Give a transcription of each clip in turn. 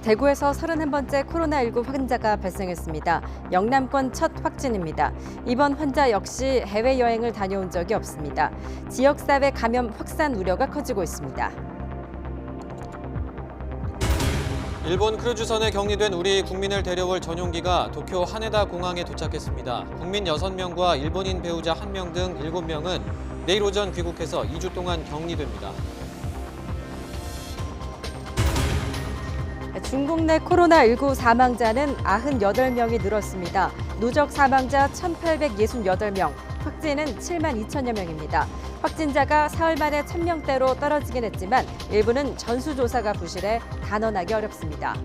대구에서 31번째 코로나19 확진자가 발생했습니다. 영남권 첫 확진입니다. 이번 환자 역시 해외여행을 다녀온 적이 없습니다. 지역사회 감염 확산 우려가 커지고 있습니다. 일본 크루즈선에 격리된 우리 국민을 데려올 전용기가 도쿄 하네다 공항에 도착했습니다. 국민 6명과 일본인 배우자 1명 등 7명은 내일 오전 귀국해서 2주 동안 격리됩니다. 중국 내 코로나19 사망자는 98명이 늘었습니다. 누적 사망자 1,868명, 확진은 7만 2천여 명입니다. 확진자가 사흘 만에 1,000명대로 떨어지긴 했지만 일부는 전수조사가 부실해 단언하기 어렵습니다.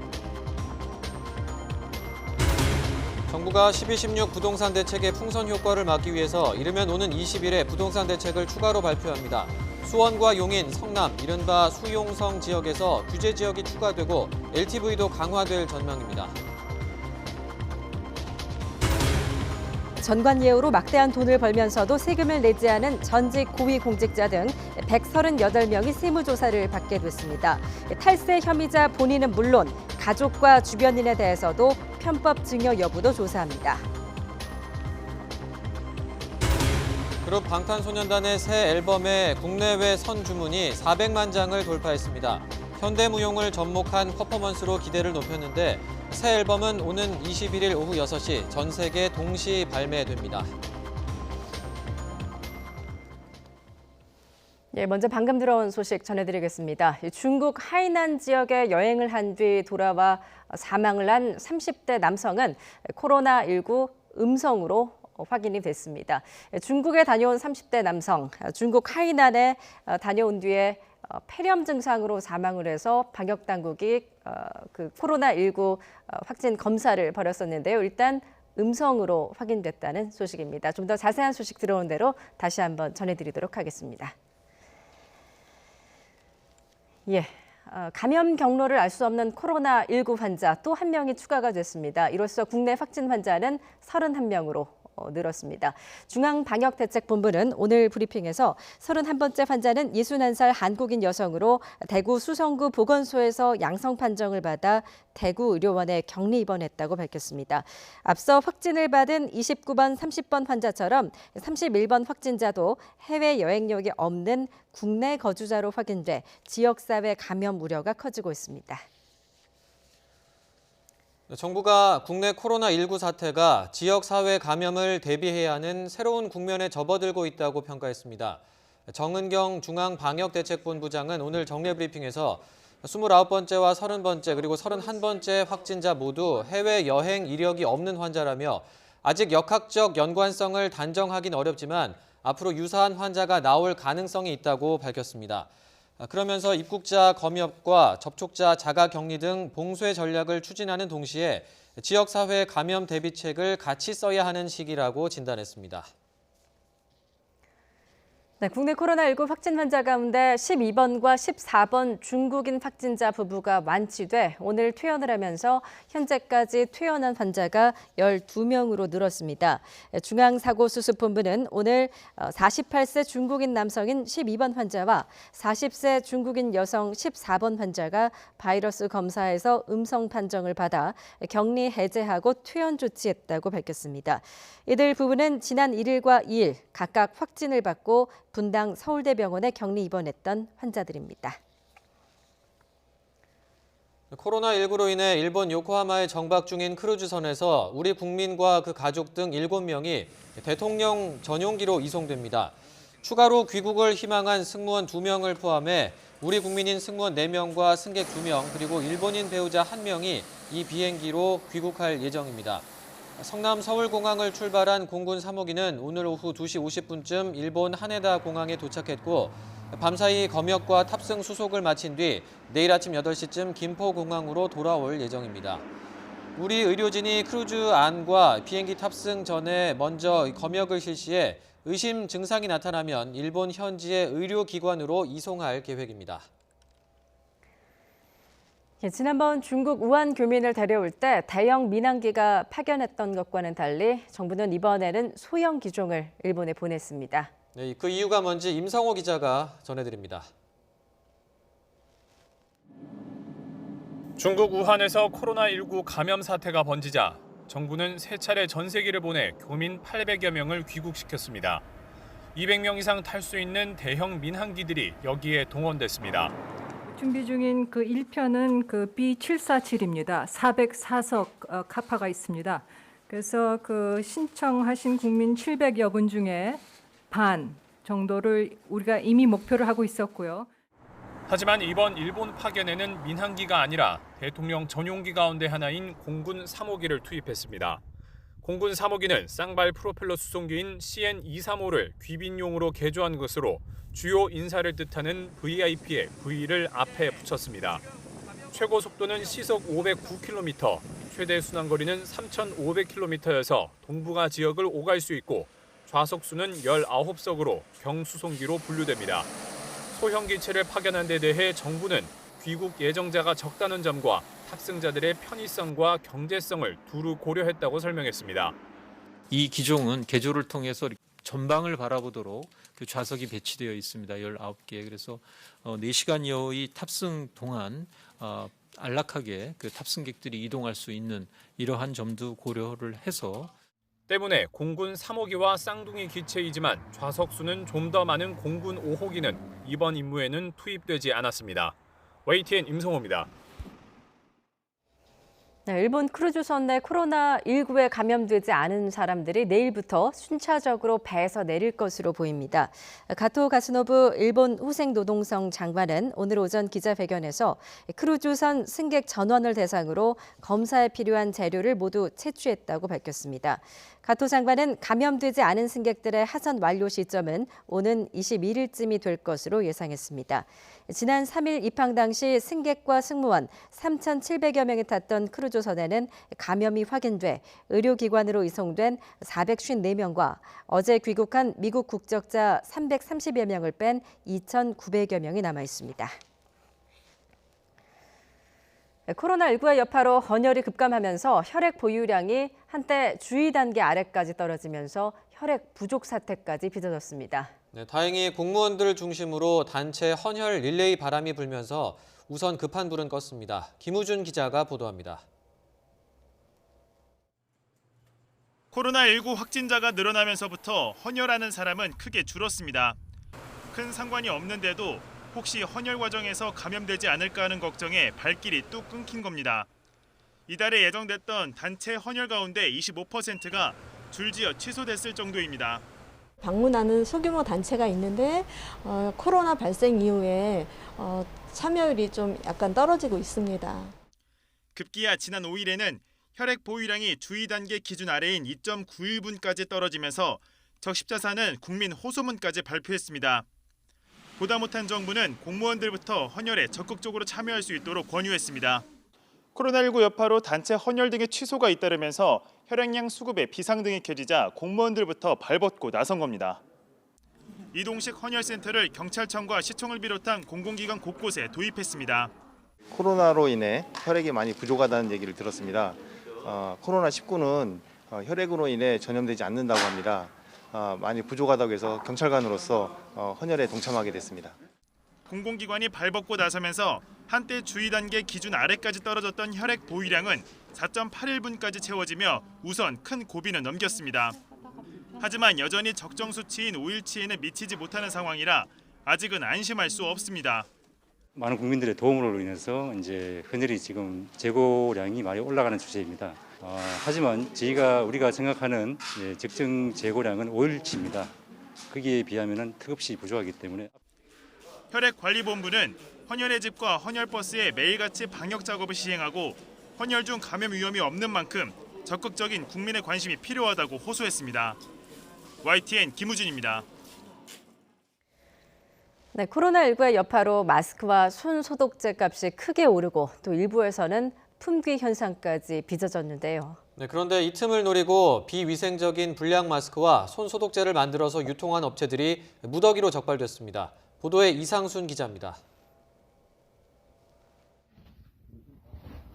정부가 12.16 부동산 대책의 풍선 효과를 막기 위해서 이르면 오는 20일에 부동산 대책을 추가로 발표합니다. 수원과 용인, 성남, 이른바 수용성 지역에서 규제 지역이 추가되고 LTV도 강화될 전망입니다. 전관예우로 막대한 돈을 벌면서도 세금을 내지 않은 전직 고위공직자 등 138명이 세무조사를 받게 됐습니다. 탈세 혐의자 본인은 물론 가족과 주변인에 대해서도 편법 증여 여부도 조사합니다. 그룹 방탄소년단의 새 앨범의 국내외 선 주문이 400만 장을 돌파했습니다. 현대무용을 접목한 퍼포먼스로 기대를 높였는데 새 앨범은 오는 21일 오후 6시 전 세계 동시 발매됩니다. 먼저 방금 들어온 소식 전해드리겠습니다. 중국 하이난 지역에 여행을 한 뒤 돌아와 사망을 한 30대 남성은 코로나19 음성으로 확인이 됐습니다. 중국에 다녀온 30대 남성, 중국 하이난에 다녀온 뒤에 폐렴 증상으로 사망을 해서 방역당국이 그 코로나19 확진 검사를 벌였었는데요. 일단 음성으로 확인됐다는 소식입니다. 좀 더 자세한 소식 들어온 대로 다시 한번 전해드리도록 하겠습니다. 감염 경로를 알 수 없는 코로나19 환자 또 한 명이 추가가 됐습니다. 이로써 국내 확진 환자는 31명으로 늘었습니다. 중앙방역대책본부는 오늘 브리핑에서 31번째 환자는 61살 한국인 여성으로 대구 수성구 보건소에서 양성 판정을 받아 대구 의료원에 격리 입원했다고 밝혔습니다. 앞서 확진을 받은 29번, 30번 환자처럼 31번 확진자도 해외 여행력이 없는 국내 거주자로 확인돼 지역사회 감염 우려가 커지고 있습니다. 정부가 국내 코로나19 사태가 지역사회 감염을 대비해야 하는 새로운 국면에 접어들고 있다고 평가했습니다. 정은경 중앙방역대책본부장은 오늘 정례 브리핑에서 29번째와 30번째 그리고 31번째 확진자 모두 해외여행 이력이 없는 환자라며 아직 역학적 연관성을 단정하긴 어렵지만 앞으로 유사한 환자가 나올 가능성이 있다고 밝혔습니다. 그러면서 입국자 검역과 접촉자 자가격리 등 봉쇄 전략을 추진하는 동시에 지역사회 감염 대비책을 같이 써야 하는 시기라고 진단했습니다. 국내 코로나19 확진 환자 가운데 12번과 14번 중국인 확진자 부부가 완치돼 오늘 퇴원을 하면서 현재까지 퇴원한 환자가 12명으로 늘었습니다. 중앙사고수습본부는 오늘 48세 중국인 남성인 12번 환자와 40세 중국인 여성 14번 환자가 바이러스 검사에서 음성 판정을 받아 격리 해제하고 퇴원 조치했다고 밝혔습니다. 이들 부부는 지난 1일과 2일 각각 확진을 받고 분당 서울대병원에 격리 입원했던 환자들입니다. 코로나19로 인해 일본 요코하마에 정박 중인 크루즈선에서 우리 국민과 그 가족 등 7명이 대통령 전용기로 이송됩니다. 추가로 귀국을 희망한 승무원 2명을 포함해 우리 국민인 승무원 4명과 승객 2명 그리고 일본인 배우자 1명이 이 비행기로 귀국할 예정입니다. 성남 서울공항을 출발한 공군 3호기는 오늘 오후 2시 50분쯤 일본 하네다 공항에 도착했고 밤사이 검역과 탑승 수속을 마친 뒤 내일 아침 8시쯤 김포공항으로 돌아올 예정입니다. 우리 의료진이 크루즈 안과 비행기 탑승 전에 먼저 검역을 실시해 의심 증상이 나타나면 일본 현지의 의료기관으로 이송할 계획입니다. 지난번 중국 우한 교민을 데려올 때 대형 민항기가 파견했던 것과는 달리 정부는 이번에는 소형 기종을 일본에 보냈습니다. 네, 그 이유가 뭔지 임성호 기자가 전해드립니다. 중국 우한에서 코로나19 감염 사태가 번지자 정부는 세 차례 전세기를 보내 교민 800여 명을 귀국시켰습니다. 200명 이상 탈 수 있는 대형 민항기들이 여기에 동원됐습니다. 준비 중인 그 1편은 그 B747입니다. 404석 카파가 있습니다. 그래서 그 신청하신 국민 700여 분 중에 반 정도를 우리가 이미 목표를 하고 있었고요. 하지만 이번 일본 파견에는 민항기가 아니라 대통령 전용기 가운데 하나인 공군 3호기를 투입했습니다. 공군 3호기는 쌍발 프로펠러 수송기인 CN-235를 귀빈용으로 개조한 것으로 주요 인사를 뜻하는 VIP의 V를 앞에 붙였습니다. 최고 속도는 시속 509km, 최대 순항거리는 3,500km여서 동북아 지역을 오갈 수 있고 좌석수는 19석으로 경수송기로 분류됩니다. 소형 기체를 파견한 데 대해 정부는 귀국 예정자가 적다는 점과 탑승자들의 편의성과 경제성을 두루 고려했다고 설명했습니다. 이 기종은 개조를 통해서 전방을 바라보도록 그 좌석이 배치되어 있습니다. 19개. 그래서 4시간여의 탑승 동안 안락하게 그 탑승객들이 이동할 수 있는 이러한 점도 고려를 해서 때문에 공군 3호기와 쌍둥이 기체이지만 좌석수는 좀 더 많은 공군 5호기는 이번 임무에는 투입되지 않았습니다. YTN 임성호입니다. 네, 일본 크루즈선 내 코로나19에 감염되지 않은 사람들이 내일부터 순차적으로 배에서 내릴 것으로 보입니다. 가토 가스노부 일본 후생노동성 장관은 오늘 오전 기자회견에서 크루즈선 승객 전원을 대상으로 검사에 필요한 재료를 모두 채취했다고 밝혔습니다. 가토 장관은 감염되지 않은 승객들의 하선 완료 시점은 오는 21일쯤이 될 것으로 예상했습니다. 지난 3일 입항 당시 승객과 승무원 3,700여 명이 탔던 크루즈선에는 감염이 확인돼 의료기관으로 이송된 454명과 어제 귀국한 미국 국적자 330여 명을 뺀 2,900여 명이 남아 있습니다. 코로나19의 여파로 헌혈이 급감하면서 혈액 보유량이 한때 주의 단계 아래까지 떨어지면서 혈액 부족 사태까지 빚어졌습니다. 네, 다행히 공무원들을 중심으로 단체 헌혈 릴레이 바람이 불면서 우선 급한 불은 껐습니다. 김우준 기자가 보도합니다. 코로나19 확진자가 늘어나면서부터 헌혈하는 사람은 크게 줄었습니다. 큰 상관이 없는데도 혹시 헌혈 과정에서 감염되지 않을까 하는 걱정에 발길이 뚝 끊긴 겁니다. 이달에 예정됐던 단체 헌혈 가운데 25%가 줄지어 취소됐을 정도입니다. 방문하는 소규모 단체가 있는데 코로나 발생 이후에 참여율이 좀 약간 떨어지고 있습니다. 급기야 지난 5일에는 혈액 보유량이 주의 단계 기준 아래인 2.91분까지 떨어지면서 적십자사는 국민 호소문까지 발표했습니다. 보다 못한 정부는 공무원들부터 헌혈에 적극적으로 참여할 수 있도록 권유했습니다. 코로나19 여파로 단체 헌혈 등의 취소가 잇따르면서 혈액량 수급에 비상 등이 켜지자 공무원들부터 발벗고 나선 겁니다. 이동식 헌혈센터를 경찰청과 시청을 비롯한 공공기관 곳곳에 도입했습니다. 코로나로 인해 혈액이 많이 부족하다는 얘기를 들었습니다. 코로나19는 혈액으로 인해 전염되지 않는다고 합니다. 많이 부족하다고 해서 경찰관으로서 헌혈에 동참하게 됐습니다. 공공기관이 발벗고 나서면서 한때 주의 단계 기준 아래까지 떨어졌던 혈액 보유량은 4.81분까지 채워지며 우선 큰 고비는 넘겼습니다. 하지만 여전히 적정 수치인 5일치에는 미치지 못하는 상황이라 아직은 안심할 수 없습니다. 많은 국민들의 도움으로 인해서 이제 헌혈이 지금 재고량이 많이 올라가는 추세입니다. 하지만 우리가 생각하는 적정 재고량은 5일치입니다. 거기에 비하면 턱없이 부족하기 때문에 혈액관리본부는 헌혈의 집과 헌혈버스에 매일같이 방역 작업을 시행하고 헌혈 중 감염 위험이 없는 만큼 적극적인 국민의 관심이 필요하다고 호소했습니다. YTN 김우진입니다. 네, 코로나19의 여파로 마스크와 손 소독제 값이 크게 오르고 또 일부에서는 품귀 현상까지 빚어졌는데요. 네, 그런데 이 틈을 노리고 비위생적인 불량 마스크와 손 소독제를 만들어서 유통한 업체들이 무더기로 적발됐습니다. 보도에 이상순 기자입니다.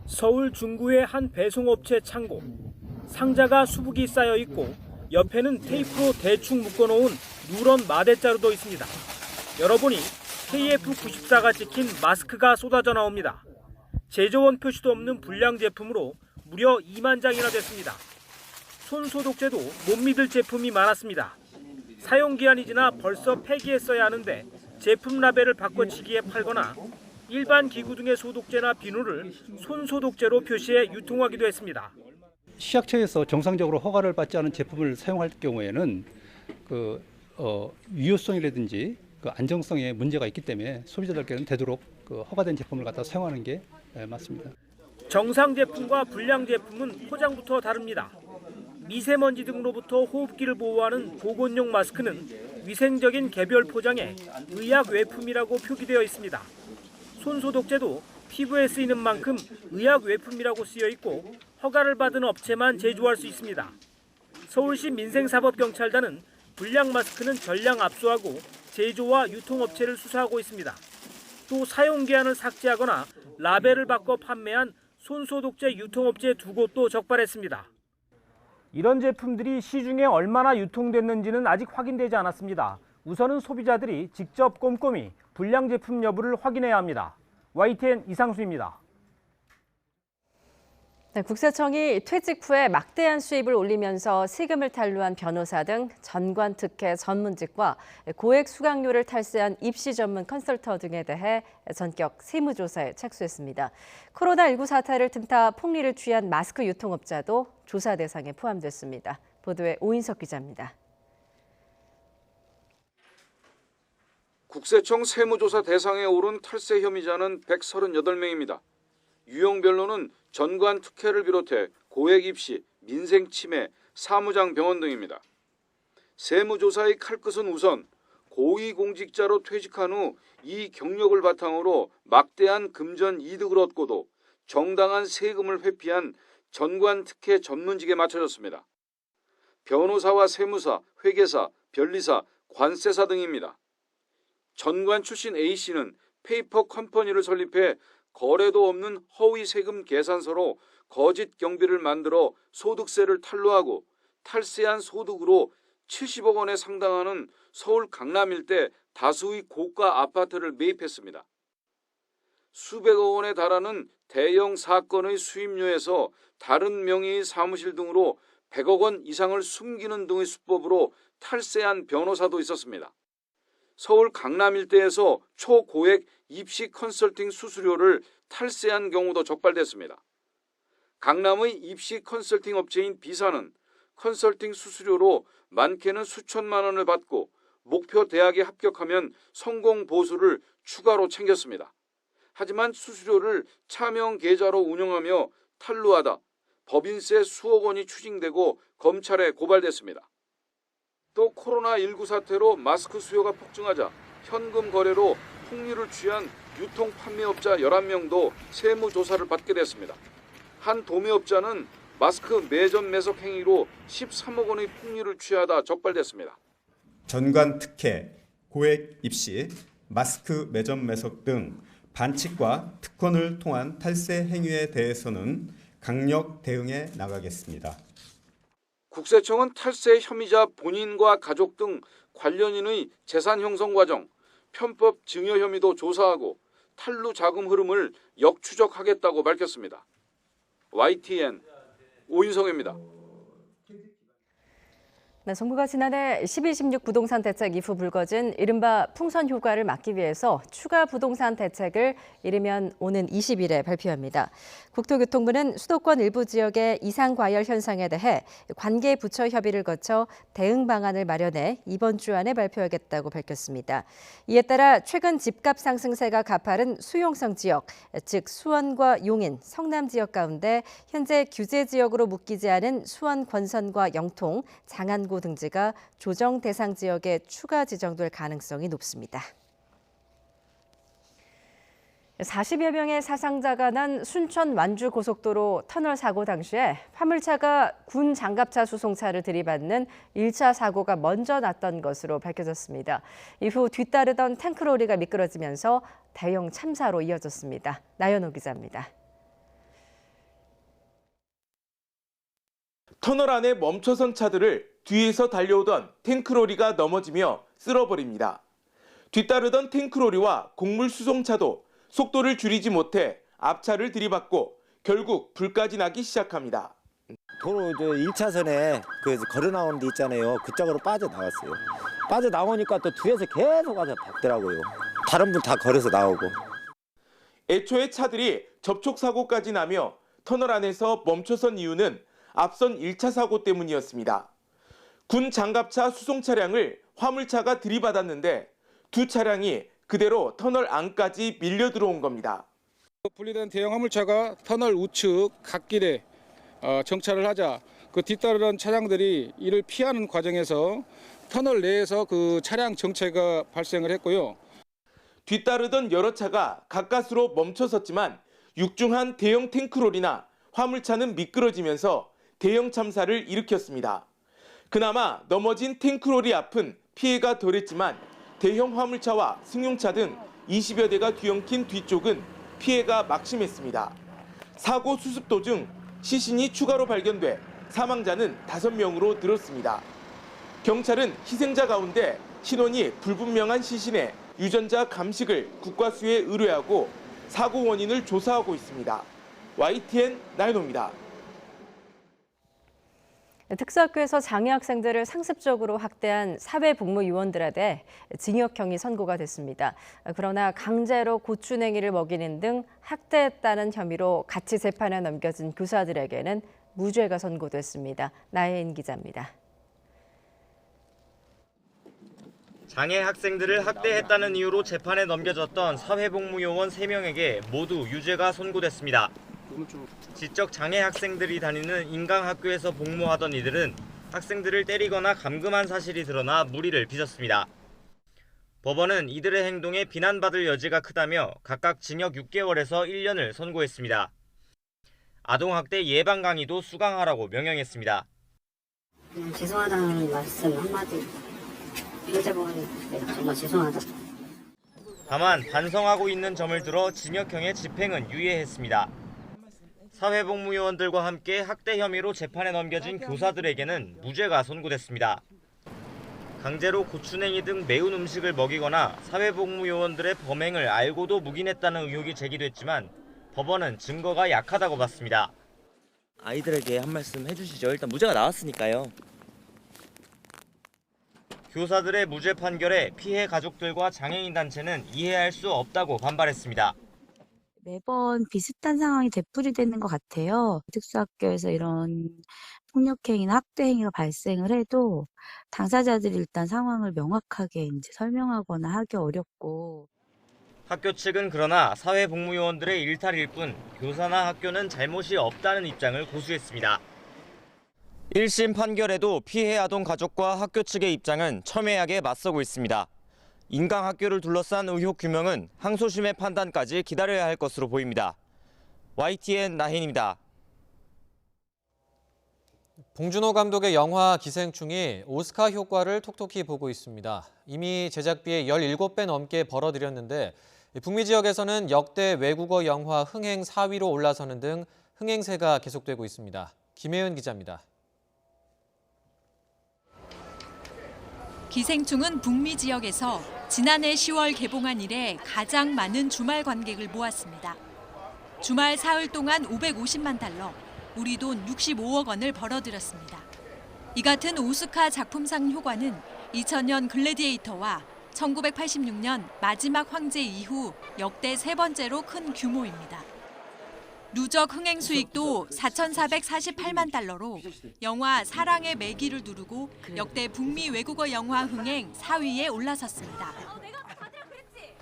서울 중구의 한 배송업체 창고. 상자가 수북이 쌓여 있고 옆에는 테이프로 대충 묶어놓은 누런 마대자루도 있습니다. 열어보니 KF94가 찍힌 마스크가 쏟아져 나옵니다. 제조원 표시도 없는 불량 제품으로 무려 2만 장이나 됐습니다. 손소독제도 못 믿을 제품이 많았습니다. 사용기한이 지나 벌써 폐기했어야 하는데 제품 라벨을 바꿔치기에 팔거나 일반 기구 등의 소독제나 비누를 손소독제로 표시해 유통하기도 했습니다. 식약처에서 정상적으로 허가를 받지 않은 제품을 사용할 경우에는 유효성이라든지 안정성에 문제가 있기 때문에 소비자들께는 되도록 허가된 제품을 갖다 사용하는 게 맞습니다. 정상 제품과 불량 제품은 포장부터 다릅니다. 미세먼지 등으로부터 호흡기를 보호하는 보건용 마스크는 위생적인 개별 포장에 의약 외품이라고 표기되어 있습니다. 손소독제도 피부에 쓰이는 만큼 의약 외품이라고 쓰여 있고 허가를 받은 업체만 제조할 수 있습니다. 서울시 민생사법경찰단은 불량 마스크는 전량 압수하고 제조와 유통업체를 수사하고 있습니다. 또 사용기한을 삭제하거나 라벨을 바꿔 판매한 손소독제 유통업체 2곳도 적발했습니다. 이런 제품들이 시중에 얼마나 유통됐는지는 아직 확인되지 않았습니다. 우선은 소비자들이 직접 꼼꼼히 불량 제품 여부를 확인해야 합니다. YTN 이상수입니다. 네, 국세청이 퇴직 후에 막대한 수입을 올리면서 세금을 탈루한 변호사 등 전관 특혜 전문직과 고액 수강료를 탈세한 입시 전문 컨설터 등에 대해 전격 세무조사에 착수했습니다. 코로나19 사태를 틈타 폭리를 취한 마스크 유통업자도 조사 대상에 포함됐습니다. 보도에 오인석 기자입니다. 국세청 세무조사 대상에 오른 탈세 혐의자는 138명입니다. 유형별로는 전관 특혜를 비롯해 고액 입시, 민생 침해, 사무장 병원 등입니다. 세무조사의 칼끝은 우선 고위공직자로 퇴직한 후 이 경력을 바탕으로 막대한 금전 이득을 얻고도 정당한 세금을 회피한 전관 특혜 전문직에 맞춰졌습니다. 변호사와 세무사, 회계사, 변리사, 관세사 등입니다. 전관 출신 A씨는 페이퍼 컴퍼니를 설립해 거래도 없는 허위 세금 계산서로 거짓 경비를 만들어 소득세를 탈루하고 탈세한 소득으로 70억 원에 상당하는 서울 강남 일대 다수의 고가 아파트를 매입했습니다. 수백억 원에 달하는 대형 사건의 수임료에서 다른 명의의 사무실 등으로 100억 원 이상을 숨기는 등의 수법으로 탈세한 변호사도 있었습니다. 서울 강남 일대에서 초고액 입시 컨설팅 수수료를 탈세한 경우도 적발됐습니다. 강남의 입시 컨설팅 업체인 B사는 컨설팅 수수료로 많게는 수천만 원을 받고 목표 대학에 합격하면 성공 보수를 추가로 챙겼습니다. 하지만 수수료를 차명 계좌로 운영하며 탈루하다 법인세 수억 원이 추징되고 검찰에 고발됐습니다. 또 코로나19 사태로 마스크 수요가 폭증하자 현금 거래로 폭리를 취한 유통 판매업자 11명도 세무조사를 받게 됐습니다. 한 도매업자는 마스크 매점 매석 행위로 13억 원의 폭리를 취하다 적발됐습니다. 전관 특혜, 고액 입시, 마스크 매점 매석 등 반칙과 특권을 통한 탈세 행위에 대해서는 강력 대응해 나가겠습니다. 국세청은 탈세 혐의자 본인과 가족 등 관련인의 재산 형성 과정, 편법 증여 혐의도 조사하고 탈루 자금 흐름을 역추적하겠다고 밝혔습니다. YTN 오인성입니다. 네, 정부가 지난해 12.16 부동산 대책 이후 불거진 이른바 풍선 효과를 막기 위해서 추가 부동산 대책을 이르면 오는 20일에 발표합니다. 국토교통부는 수도권 일부 지역의 이상 과열 현상에 대해 관계 부처 협의를 거쳐 대응 방안을 마련해 이번 주 안에 발표하겠다고 밝혔습니다. 이에 따라 최근 집값 상승세가 가파른 수용성 지역, 즉 수원과 용인, 성남 지역 가운데 현재 규제 지역으로 묶이지 않은 수원 권선과 영통, 장안구 등지가 조정 대상 지역에 추가 지정될 가능성이 높습니다. 40여 명의 사상자가 난 순천 완주 고속도로 터널 사고 당시에 화물차가 군 장갑차 수송차를 들이받는 1차 사고가 먼저 났던 것으로 밝혀졌습니다. 이후 뒤따르던 탱크로리가 미끄러지면서 대형 참사로 이어졌습니다. 나연호 기자입니다. 터널 안에 멈춰선 차들을 뒤에서 달려오던 탱크로리가 넘어지며 쓸어버립니다. 뒤따르던 탱크로리와 곡물 수송차도 속도를 줄이지 못해 앞차를 들이받고 결국 불까지 나기 시작합니다. 도로 1차선에 그 걸어 나오는 데 있잖아요. 그쪽으로 빠져나왔어요. 빠져나오니까 또 뒤에서 계속 와서 박더라고요. 다른 분 다 걸어서 나오고. 애초에 차들이 접촉 사고까지 나며 터널 안에서 멈춰선 이유는 앞선 1차 사고 때문이었습니다. 군 장갑차 수송 차량을 화물차가 들이받았는데 두 차량이 그대로 터널 안까지 밀려 들어온 겁니다. 분리된 대형 화물차가 터널 우측 갓길에 정차를 하자 그 뒤따르는 차량들이 이를 피하는 과정에서 터널 내에서 그 차량 정체가 발생을 했고요. 뒤따르던 여러 차가 가까스로 멈춰섰지만 육중한 대형 탱크롤이나 화물차는 미끄러지면서 대형 참사를 일으켰습니다. 그나마 넘어진 탱크롤이 앞은 피해가 덜했지만 대형 화물차와 승용차 등 20여 대가 뒤엉킨 뒤쪽은 피해가 막심했습니다. 사고 수습 도중 시신이 추가로 발견돼 사망자는 5명으로 늘었습니다. 경찰은 희생자 가운데 신원이 불분명한 시신의 유전자 감식을 국과수에 의뢰하고 사고 원인을 조사하고 있습니다. YTN 나인호입니다. 특수학교에서 장애 학생들을 상습적으로 학대한 사회복무요원들에 대해 징역형이 선고가 됐습니다. 그러나 강제로 고추냉이를 먹이는 등 학대했다는 혐의로 같이 재판에 넘겨진 교사들에게는 무죄가 선고됐습니다. 나혜인 기자입니다. 장애 학생들을 학대했다는 이유로 재판에 넘겨졌던 사회복무요원 3명에게 모두 유죄가 선고됐습니다. 지적 장애 학생들이 다니는 인강학교에서 복무하던 이들은 학생들을 때리거나 감금한 사실이 드러나 무리를 빚었습니다. 법원은 이들의 행동에 비난받을 여지가 크다며 각각 징역 6개월에서 1년을 선고했습니다. 아동학대 예방 강의도 수강하라고 명령했습니다. 죄송하다는 말씀 한마디 해줘보니 정말 죄송하다. 다만 반성하고 있는 점을 들어 징역형의 집행은 유예했습니다. 사회복무요원들과 함께 학대 혐의로 재판에 넘겨진 교사들에게는 무죄가 선고됐습니다. 강제로 고추냉이 등 매운 음식을 먹이거나 사회복무요원들의 범행을 알고도 묵인했다는 의혹이 제기됐지만 법원은 증거가 약하다고 봤습니다. 아이들에게 한 말씀 해주시죠. 일단 무죄가 나왔으니까요. 교사들의 무죄 판결에 피해 가족들과 장애인 단체는 이해할 수 없다고 반발했습니다. 매번 비슷한 상황이 되풀이되는 것 같아요. 특수학교에서 이런 폭력행위나 학대행위가 발생을 해도 당사자들이 일단 상황을 명확하게 설명하거나 하기 어렵고. 학교 측은 그러나 사회복무요원들의 일탈일 뿐 교사나 학교는 잘못이 없다는 입장을 고수했습니다. 1심 판결에도 피해 아동 가족과 학교 측의 입장은 첨예하게 맞서고 있습니다. 인강학교를 둘러싼 의혹 규명은 항소심의 판단까지 기다려야 할 것으로 보입니다. YTN 나힌입니다. 봉준호 감독의 영화 기생충이 오스카 효과를 톡톡히 보고 있습니다. 이미 제작비의 17배 넘게 벌어들였는데 북미 지역에서는 역대 외국어 영화 흥행 4위로 올라서는 등 흥행세가 계속되고 있습니다. 김혜은 기자입니다. 기생충은 북미 지역에서 지난해 10월 개봉한 이래 가장 많은 주말 관객을 모았습니다. 주말 사흘 동안 550만 달러, 우리 돈 65억 원을 벌어들였습니다. 이 같은 오스카 작품상 효과는 2000년 글래디에이터와 1986년 마지막 황제 이후 역대 세 번째로 큰 규모입니다. 누적 흥행 수익도 4,448만 달러로 영화 사랑의 매기를 누르고 역대 북미 외국어 영화 흥행 4위에 올라섰습니다.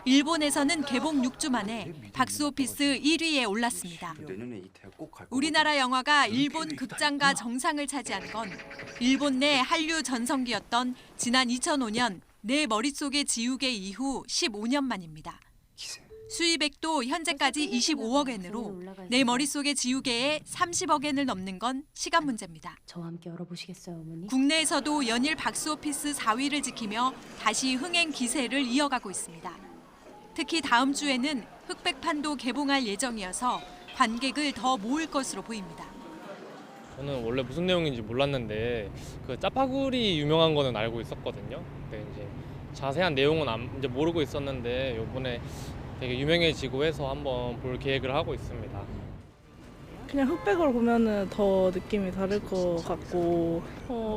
일본에서는 개봉 6주 만에 박스오피스 1위에 올랐습니다. 우리나라 영화가 일본 극장가 정상을 차지한 건 일본 내 한류 전성기였던 지난 2005년 내 머릿속의 지우개 이후 15년 만입니다. 수입액도 현재까지 25억 엔으로 내 머릿속의 지우개에 30억 엔을 넘는 건 시간 문제입니다. 저와 함께 열어보시겠어요, 어머니? 국내에서도 연일 박스오피스 4위를 지키며 다시 흥행 기세를 이어가고 있습니다. 특히 다음 주에는 흑백판도 개봉할 예정이어서 관객을 더 모을 것으로 보입니다. 저는 원래 무슨 내용인지 몰랐는데 그 짜파구리 유명한 거는 알고 있었거든요. 근데 이제 자세한 내용은 이제 모르고 있었는데 이번에 되게 유명해지고 해서 한번 볼 계획을 하고 있습니다. 그냥 흑백으로 보면은 더 느낌이 다를 것 같고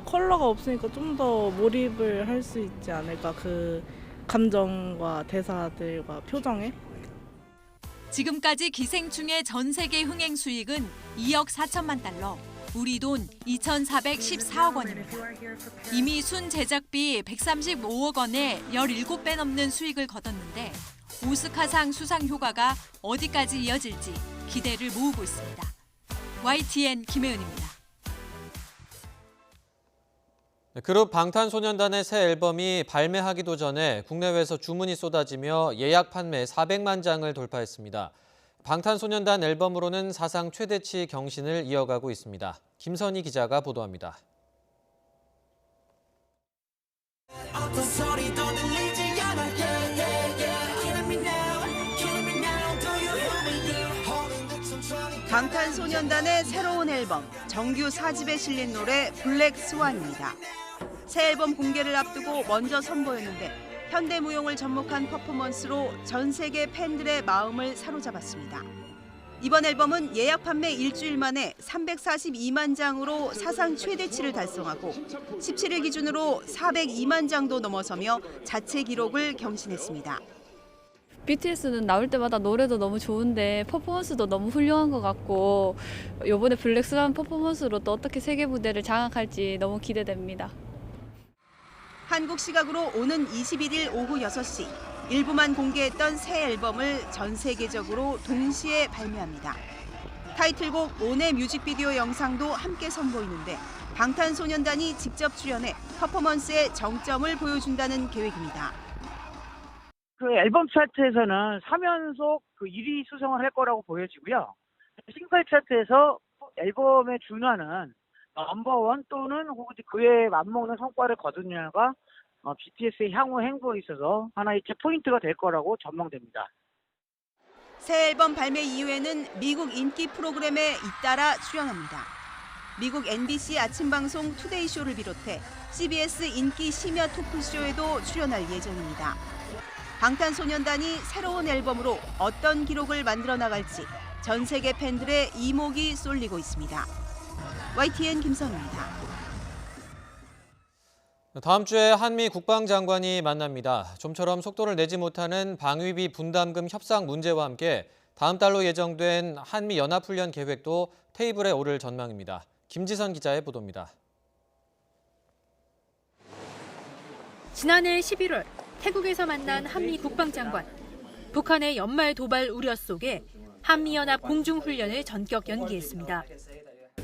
컬러가 없으니까 좀 더 몰입을 할 수 있지 않을까, 그 감정과 대사들과 표정에. 지금까지 기생충의 전 세계 흥행 수익은 2억 4천만 달러, 우리 돈 2,414억 원입니다. 이미 순 제작비 135억 원에 17배 넘는 수익을 거뒀는데 오스카상 수상 효과가 어디까지 이어질지 기대를 모으고 있습니다. YTN 김혜은입니다. 그룹 방탄소년단의 새 앨범이 발매하기도 전에 국내외에서 주문이 쏟아지며 예약 판매 400만 장을 돌파했습니다. 방탄소년단 앨범으로는 사상 최대치 경신을 이어가고 있습니다. 김선희 기자가 보도합니다. 방탄소년단의 새로운 앨범, 정규 4집에 실린 노래 블랙 스완입니다. 새 앨범 공개를 앞두고 먼저 선보였는데 현대무용을 접목한 퍼포먼스로 전 세계 팬들의 마음을 사로잡았습니다. 이번 앨범은 예약 판매 일주일 만에 342만 장으로 사상 최대치를 달성하고 17일 기준으로 402만 장도 넘어서며 자체 기록을 경신했습니다. BTS는 나올 때마다 노래도 너무 좋은데 퍼포먼스도 너무 훌륭한 것 같고 이번에 블랙스완 퍼포먼스로 또 어떻게 세계 무대를 장악할지 너무 기대됩니다. 한국 시각으로 오는 21일 오후 6시 일부만 공개했던 새 앨범을 전 세계적으로 동시에 발매합니다. 타이틀곡 온의 뮤직비디오 영상도 함께 선보이는데 방탄소년단이 직접 출연해 퍼포먼스의 정점을 보여준다는 계획입니다. 그 앨범 차트에서는 3연속 그 1위 수성을 할 거라고 보여지고요. 싱글 차트에서 앨범에 준하는 넘버원 또는 그에 맞먹는 성과를 거두냐가 BTS의 향후 행보에 있어서 하나의 포인트가 될 거라고 전망됩니다. 새 앨범 발매 이후에는 미국 인기 프로그램에 잇따라 출연합니다. 미국 MBC 아침 방송 투데이쇼를 비롯해 CBS 인기 심야 토크쇼에도 출연할 예정입니다. 방탄소년단이 새로운 앨범으로 어떤 기록을 만들어 나갈지 전 세계 팬들의 이목이 쏠리고 있습니다. YTN 김선우입니다. 다음 주에 한미 국방장관이 만납니다. 좀처럼 속도를 내지 못하는 방위비 분담금 협상 문제와 함께 다음 달로 예정된 한미 연합훈련 계획도 테이블에 오를 전망입니다. 김지선 기자의 보도입니다. 지난해 11월 태국에서 만난 한미 국방장관. 북한의 연말 도발 우려 속에 한미연합 공중훈련을 전격 연기했습니다.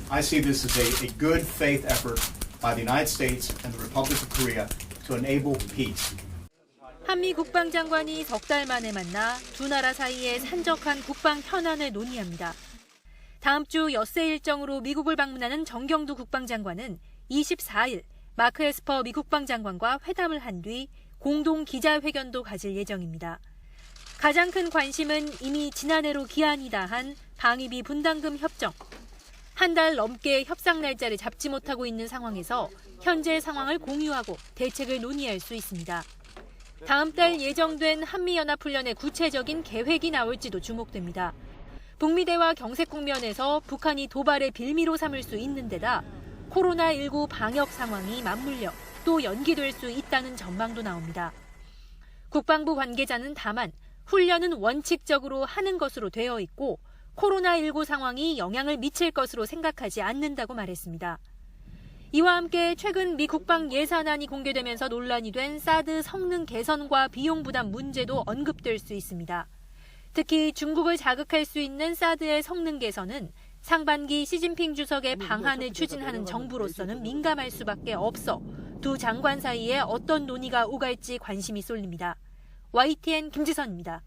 I see this as a good faith effort by the United States and the Republic of Korea to enable peace. 한미 국방장관이 석 달 만에 만나 두 나라 사이의 산적한 국방 현안을 논의합니다. 다음 주 엿새 일정으로 미국을 방문하는 정경두 국방장관은 24일 마크 에스퍼 미 국방장관과 회담을 한 뒤 공동 기자회견도 가질 예정입니다. 가장 큰 관심은 이미 지난해로 기한이 다한 방위비 분담금 협정. 한 달 넘게 협상 날짜를 잡지 못하고 있는 상황에서 현재 상황을 공유하고 대책을 논의할 수 있습니다. 다음 달 예정된 한미연합훈련의 구체적인 계획이 나올지도 주목됩니다. 북미 대화 경색 국면에서 북한이 도발의 빌미로 삼을 수 있는 데다 코로나19 방역 상황이 맞물려 또 연기될 수 있다는 전망도 나옵니다. 국방부 관계자는 다만 훈련은 원칙적으로 하는 것으로 되어 있고 코로나19 상황이 영향을 미칠 것으로 생각하지 않는다고 말했습니다. 이와 함께 최근 미 국방 예산안이 공개되면서 논란이 된 사드 성능 개선과 비용 부담 문제도 언급될 수 있습니다. 특히 중국을 자극할 수 있는 사드의 성능 개선은 상반기 시진핑 주석의 방한을 추진하는 정부로서는 민감할 수밖에 없어 두 장관 사이에 어떤 논의가 오갈지 관심이 쏠립니다. YTN 김지선입니다.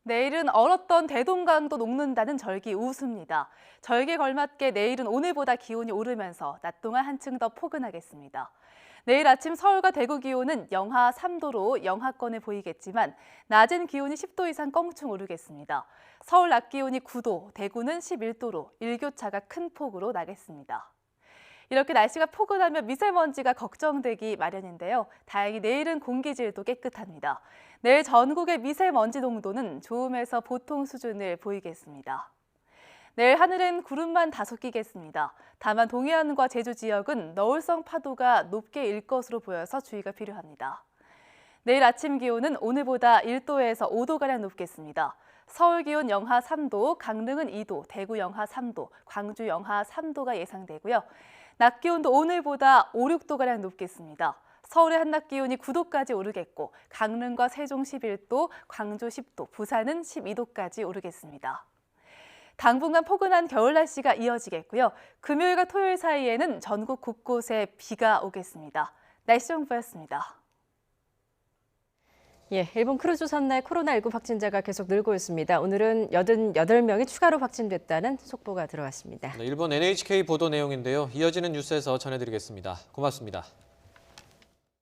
내일 내일은 얼었던 대동강도 녹는다는 절기 우수입니다. 절기에 걸맞게 내일은 오늘보다 기온이 오르면서 낮 동안 한층 더 포근하겠습니다. 내일 아침 서울과 대구 기온은 영하 3도로 영하권을 보이겠지만 낮은 기온이 10도 이상 껑충 오르겠습니다. 서울 낮 기온이 9도, 대구는 11도로 일교차가 큰 폭으로 나겠습니다. 이렇게 날씨가 포근하면 미세먼지가 걱정되기 마련인데요. 다행히 내일은 공기질도 깨끗합니다. 내일 전국의 미세먼지 농도는 좋음에서 보통 수준을 보이겠습니다. 내일 하늘은 구름만 다소 끼겠습니다. 다만 동해안과 제주 지역은 너울성 파도가 높게 일 것으로 보여서 주의가 필요합니다. 내일 아침 기온은 오늘보다 1도에서 5도가량 높겠습니다. 서울 기온 영하 3도, 강릉은 2도, 대구 영하 3도, 광주 영하 3도가 예상되고요. 낮 기온도 오늘보다 5, 6도가량 높겠습니다. 서울의 한낮 기온이 9도까지 오르겠고 강릉과 세종 11도, 광주 10도, 부산은 12도까지 오르겠습니다. 당분간 포근한 겨울 날씨가 이어지겠고요. 금요일과 토요일 사이에는 전국 곳곳에 비가 오겠습니다. 날씨 정보였습니다. 예, 일본 크루즈선 내 코로나19 확진자가 계속 늘고 있습니다. 오늘은 88명이 추가로 확진됐다는 속보가 들어왔습니다. 네, 일본 NHK 보도 내용인데요. 이어지는 뉴스에서 전해드리겠습니다. 고맙습니다.